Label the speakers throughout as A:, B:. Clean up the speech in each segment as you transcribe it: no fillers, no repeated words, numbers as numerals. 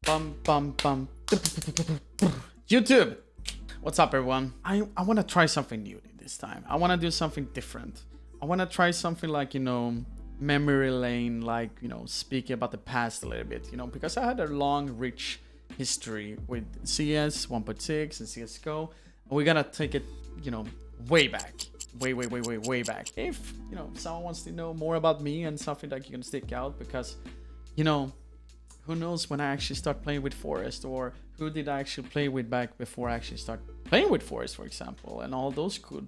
A: Bum, bum, bum. YouTube! What's up, everyone? I want to try something new this time. I want to do something different. I want to try something like, memory lane, like, speaking about the past a little bit, because I had a long, rich history with CS 1.6 and CSGO. And we're going to take it, way back. Way back. If, someone wants to know more about me and something that you can stick out, because, who knows when I actually start playing with Forest, or who did I actually play with back before I actually start playing with Forest, for example, and all those cool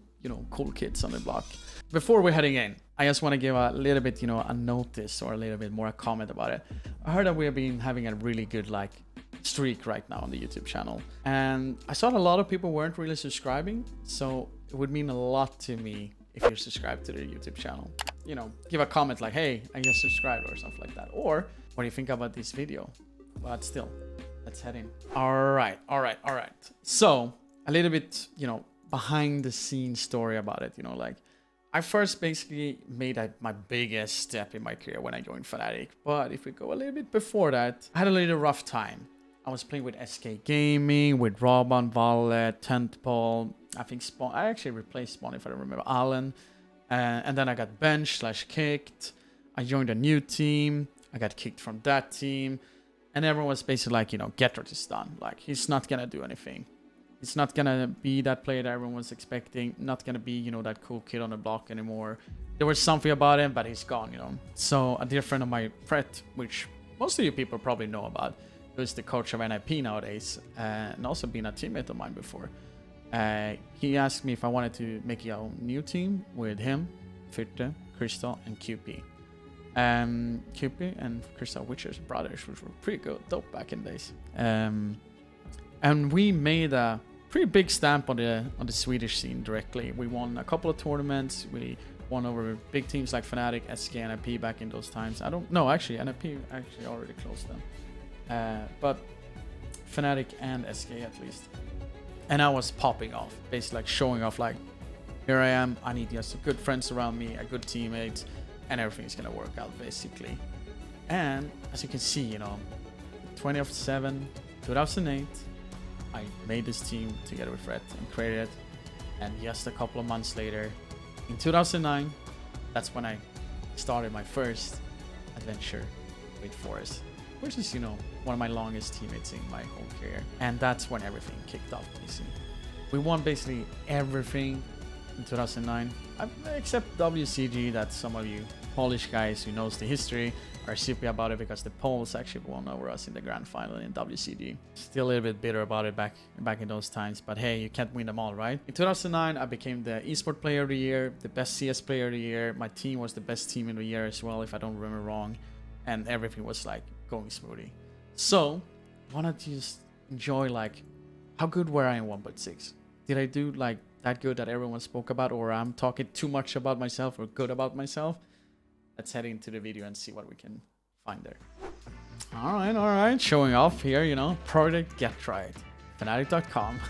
A: kids on the block. Before we're heading in, I just want to give a little bit, a notice or a little bit more a comment about it. I heard that we have been having a really good streak right now on the YouTube channel, and I saw a lot of people weren't really subscribing, so it would mean a lot to me if you're subscribed to the YouTube channel. Give a comment like, hey, I just subscribed, or something like that, or what do you think about this video? But still, let's head in. All right. So a little bit, behind the scenes story about it. I first basically made my biggest step in my career when I joined Fnatic. But if we go a little bit before that, I had a little rough time. I was playing with SK Gaming, with Robban, Valle, Tentpole. I think Spawn. I actually replaced Spawn, if I remember, Allen. And then I got benched/kicked. I joined a new team. I got kicked from that team. And everyone was basically like, GeTRiGhT is done. Like, he's not going to do anything. He's not going to be that player that everyone was expecting. Not going to be, that cool kid on the block anymore. There was something about him, but he's gone, So a dear friend of my Fred, which most of you people probably know about, who's the coach of NIP nowadays, and also been a teammate of mine before. He asked me if I wanted to make a new team with him, Fyrte, Crystal, and QP. QP and Crystal Witcher's brothers, which were pretty good, dope back in the days. And we made a pretty big stamp on the Swedish scene directly. We won a couple of tournaments. We won over big teams like Fnatic, SK, NIP back in those times. Actually NIP actually already closed them. But Fnatic and SK at least. And I was popping off, basically showing off here I am, I need just good friends around me, a good teammate, and everything's gonna work out basically. And as you can see, 20th of 7, 2008, I made this team together with Fred and created it. And just a couple of months later, in 2009, that's when I started my first adventure with Forest, which is, one of my longest teammates in my whole career. And that's when everything kicked off, basically. We won basically everything in 2009, except WCG, that some of you Polish guys who knows the history are super about it, because the Poles actually won over us in the grand final in WCG. Still a little bit bitter about it back in those times, but hey, you can't win them all, right? In 2009, I became the esport player of the year, the best CS player of the year. My team was the best team in the year as well, if I don't remember wrong, and everything was going smoothly. So I wanted to just enjoy how good were I in 1.6? Did I do that good that everyone spoke about, or I'm talking too much about myself or good about myself? Let's head into the video and see what we can find there. All right. Showing off here, Project GeTRiGhT, Fnatic.com.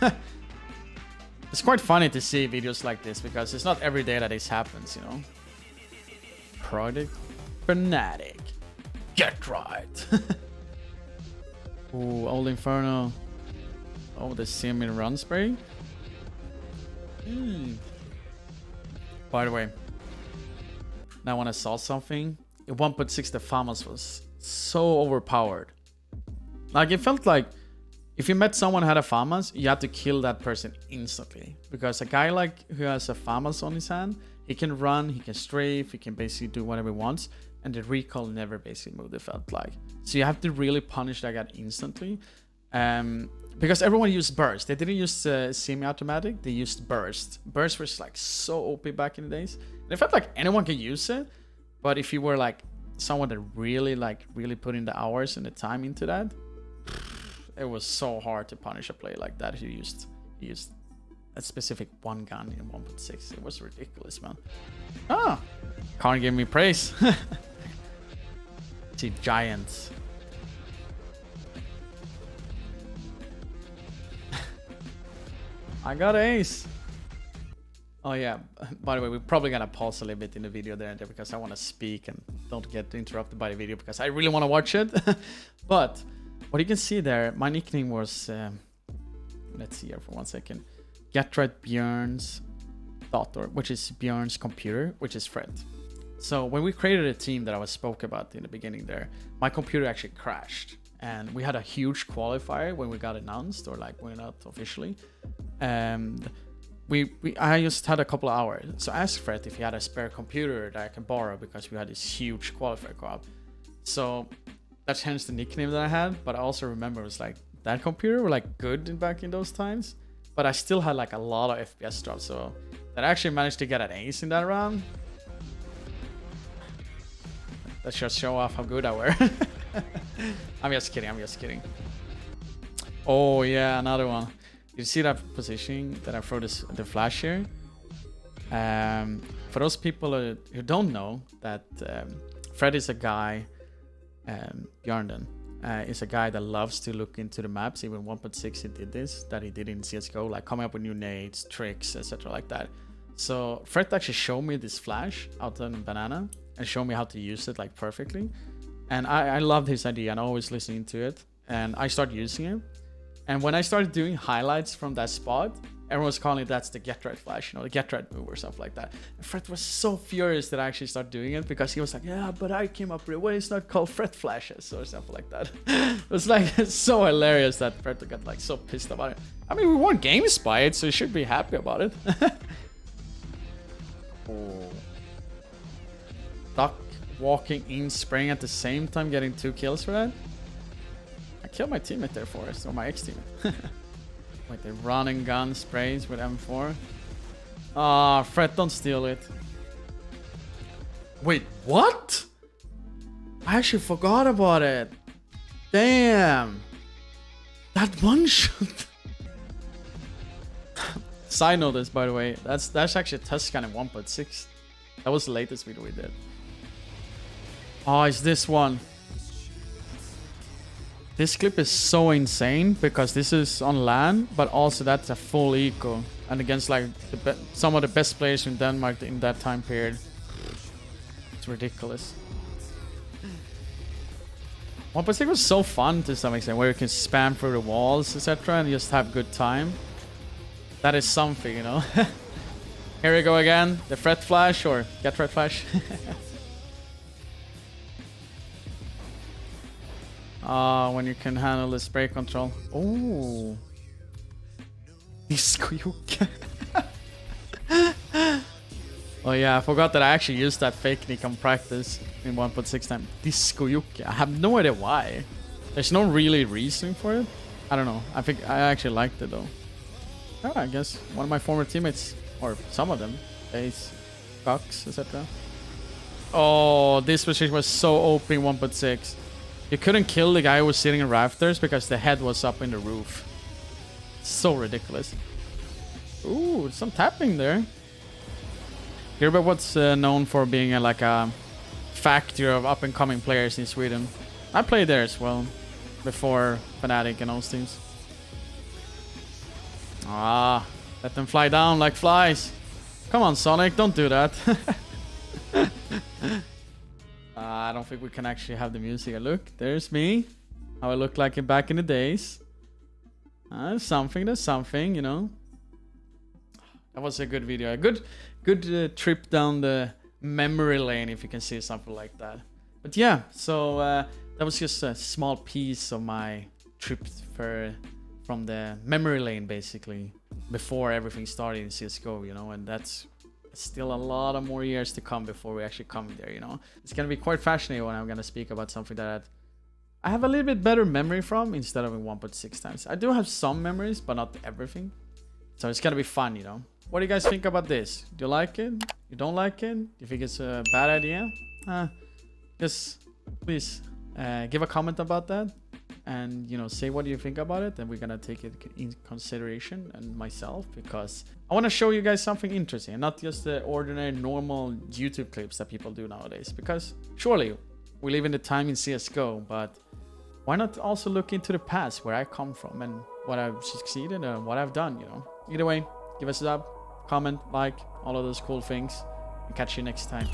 A: It's quite funny to see videos like this, because it's not every day that this happens, Project Fnatic GeTRiGhT. Ooh, Old Inferno. Oh, the semi run spray. By the way, now when I saw something, in 1.6 the FAMAS was so overpowered. It felt like if you met someone who had a FAMAS, you had to kill that person instantly. Because a guy who has a FAMAS on his hand, he can run, he can strafe, he can basically do whatever he wants, and the recall never basically moved, it felt like. So you have to really punish that guy instantly. Because everyone used burst. They didn't use semi-automatic, they used burst. Burst was so OP back in the days. And it felt like anyone could use it, but if you were someone that really put in the hours and the time into that, it was so hard to punish a player like that who used a specific one gun in 1.6. It was ridiculous, man. Can't give me praise. See, Giants. I got an ace. Oh yeah, by the way, we're probably gonna pause a little bit in the video there because I want to speak and don't get interrupted by the video because I really want to watch it. But what you can see there, my nickname was, let's see here for 1 second, GeTRiGhT Björn's daughter, which is Björn's computer, which is Fred. So when we created a team that I spoke about in the beginning there, my computer actually crashed. And we had a huge qualifier when we got announced, or like went out officially. And I just had a couple of hours. So I asked Fred if he had a spare computer that I can borrow because we had this huge qualifier co-op. So that's hence the nickname that I had. But I also remember it was like that computer were like good back in those times. But I still had like a lot of FPS drops. So that I actually managed to get an ace in that round. That should show off how good I were. I'm just kidding. Oh yeah, another one. You see that positioning that I throw the flash here? For those people who don't know, that Fred is a guy, Björn is a guy that loves to look into the maps. Even 1.6 he did this, that he did in CSGO, like coming up with new nades, tricks, etc. like that. So Fred actually showed me this flash out on Banana and showed me how to use it like perfectly. And I loved his idea and always listening to it. And I started using it. And when I started doing highlights from that spot, everyone was calling it, that's the GeTRiGhT flash, you know, the GeTRiGhT move or stuff like that. And Fred was so furious that I actually started doing it because he was like, yeah, but I came up with a way it's not called Fred flashes or something like that. It was like so hilarious that Fred got like so pissed about it. I mean, we won games by it, so you should be happy about it. Oh. Duck walking in, spraying at the same time, getting 2 kills for that. I killed my teammate there for us, or my ex-teammate. Wait, the run and gun sprays with M4. Ah, Fred, don't steal it. Wait, what? I actually forgot about it. Damn. That one shot. Side note this, by the way, that's actually Tuscan in 1.6. That was the latest video we did. Oh, it's this one. This clip is so insane because this is on LAN, but also that's a full eco and against like some of the best players in Denmark in that time period. It's ridiculous. 1.6 was so fun to some extent, where you can spam through the walls, etc., and just have good time. That is something, you know. Here we go again. The Fred flash or GeTRiGhT flash. When you can handle the spray control. Oh. Disco Yuka. Oh yeah, I forgot that I actually used that fake nick on practice in 1.6 time. Disco Yuka. I have no idea why. There's no really reason for it. I don't know. I think I actually liked it though. Oh, I guess one of my former teammates, or some of them, Ace, Cox, etc. Oh, this position was so OP in 1.6. You couldn't kill the guy who was sitting in rafters because the head was up in the roof. So ridiculous. Ooh, some tapping there. Hear about what's known for being like a factory of up-and-coming players in Sweden. I played there as well, before Fnatic and those teams. Ah, let them fly down like flies. Come on, Sonic, don't do that. I don't think we can actually have the music. Look, there's me. How I looked like back in the days. There's something, you know. That was a good video. A good trip down the memory lane, if you can see something like that. But yeah, so that was just a small piece of my trip from the memory lane, basically, before everything started in CSGO, you know, and that's still a lot of more years to come before we actually come there, you know. It's gonna be quite fascinating when I'm gonna speak about something that I have a little bit better memory from instead of in 1.6 times. I do have some memories, but not everything. So it's gonna be fun, you know. What do you guys think about this? Do you like it? You don't like it? You think it's a bad idea? Just please give a comment about that. And, you know, say what you think about it, and we're gonna take it in consideration, and myself, because I want to show you guys something interesting and not just the ordinary normal YouTube clips that people do nowadays. Because surely we live in the time in CSGO, but why not also look into the past, where I come from and what I've succeeded and what I've done, you know. Either way, give us a sub, comment, like, all of those cool things, and catch you next time.